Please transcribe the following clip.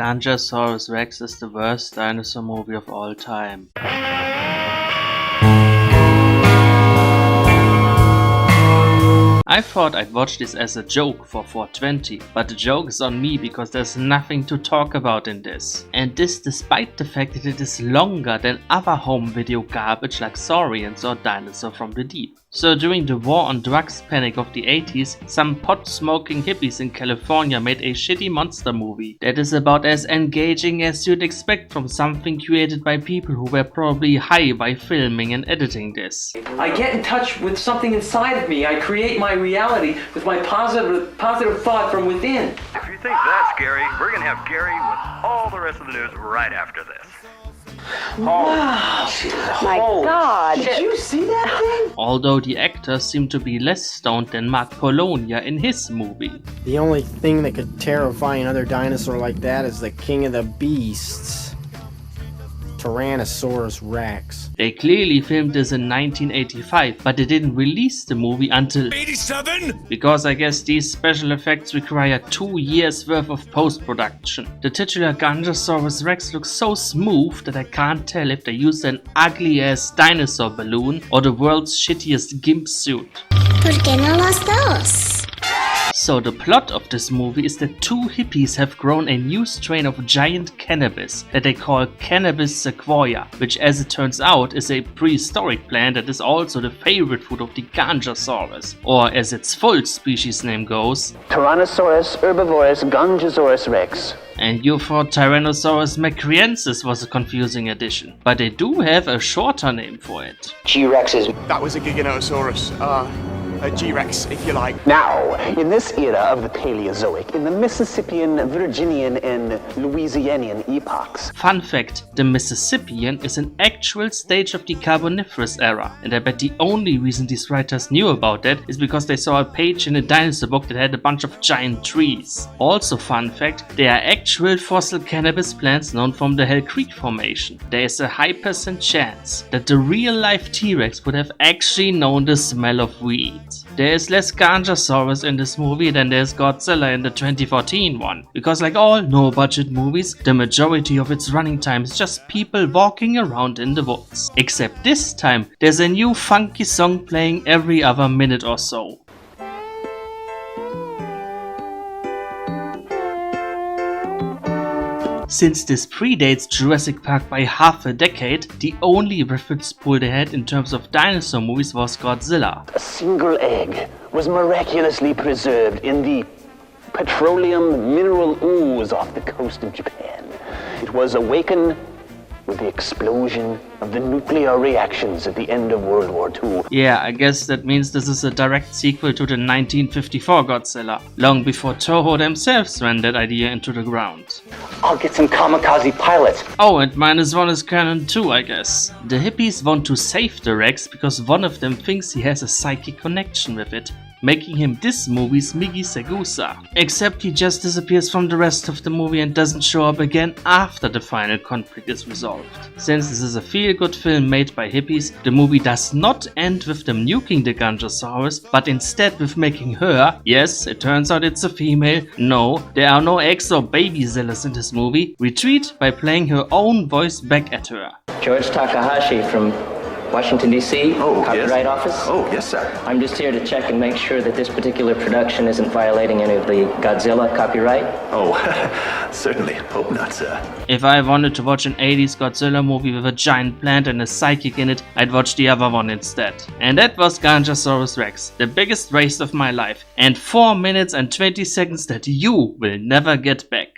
Ganjasaurus Rex is the worst dinosaur movie of all time. I thought I'd watch this as a joke for 420, but the joke is on me because there's nothing to talk about in this. And this despite the fact that it is longer than other home video garbage like Saurians or Dinosaur from the Deep. So during the war on drugs panic of the 80s, some pot-smoking hippies in California made a shitty monster movie that is about as engaging as you'd expect from something created by people who were probably high by filming and editing this. I get in touch with something inside of me. I create my reality with my positive thought from within. If you think that's scary, we're gonna have Gary with all the rest of the news right after this. Wow! My God! Did you see that thing? Although the actors seem to be less stoned than Mark Polonia in his movie. The only thing that could terrify another dinosaur like that is the king of the beasts, Tyrannosaurus Rex. They clearly filmed this in 1985, but they didn't release the movie until 87? Because I guess these special effects require 2 years worth of post-production. The titular Ganjasaurus Rex looks so smooth that I can't tell if they used an ugly ass dinosaur balloon or the world's shittiest gimp suit. ¿Por qué no los dos? So the plot of this movie is that two hippies have grown a new strain of giant cannabis that they call Cannabis sequoia, which as it turns out is a prehistoric plant that is also the favorite food of the Ganjasaurus, or as its full species name goes, Tyrannosaurus herbivorus Ganjasaurus Rex. And you thought Tyrannosaurus macriensis was a confusing addition, but they do have a shorter name for it. G-Rex is... That was a Giganotosaurus. A G-Rex, if you like. Now, in this era of the Paleozoic, in the Mississippian, Virginian, and Louisianian epochs. Fun fact, the Mississippian is an actual stage of the Carboniferous era, and I bet the only reason these writers knew about that is because they saw a page in a dinosaur book that had a bunch of giant trees. Also fun fact, they are actual fossil cannabis plants known from the Hell Creek Formation. There is a high percent chance that the real-life T-Rex would have actually known the smell of weed. There is less Ganjasaurus in this movie than there's Godzilla in the 2014 one, because like all no-budget movies, the majority of its running time is just people walking around in the woods. Except this time, there's a new funky song playing every other minute or so. Since this predates Jurassic Park by half a decade, the only reference pool they had in terms of dinosaur movies was Godzilla. A single egg was miraculously preserved in the petroleum mineral ooze off the coast of Japan. It was awakened with the explosion of the nuclear reactions at the end of World War II. Yeah, I guess that means this is a direct sequel to the 1954 Godzilla, long before Toho themselves ran that idea into the ground. I'll get some kamikaze pilots. Oh, and -1 is canon too, I guess. The hippies want to save the Rex because one of them thinks he has a psychic connection with it, making him this movie's Migi Segusa. Except he just disappears from the rest of the movie and doesn't show up again after the final conflict is resolved. Since this is a feel-good film made by hippies, the movie does not end with them nuking the Ganjasaurus, but instead with making her, yes, it turns out it's a female, no, there are no eggs or baby zillas in this movie, retreat by playing her own voice back at her. George Takahashi from Washington, D.C., Copyright Office. Oh, yes, sir. I'm just here to check and make sure that this particular production isn't violating any of the Godzilla copyright. Oh, certainly. Hope not, sir. If I wanted to watch an 80s Godzilla movie with a giant plant and a psychic in it, I'd watch the other one instead. And that was Ganjasaurus Rex, the biggest waste of my life, and 4 minutes and 20 seconds that you will never get back.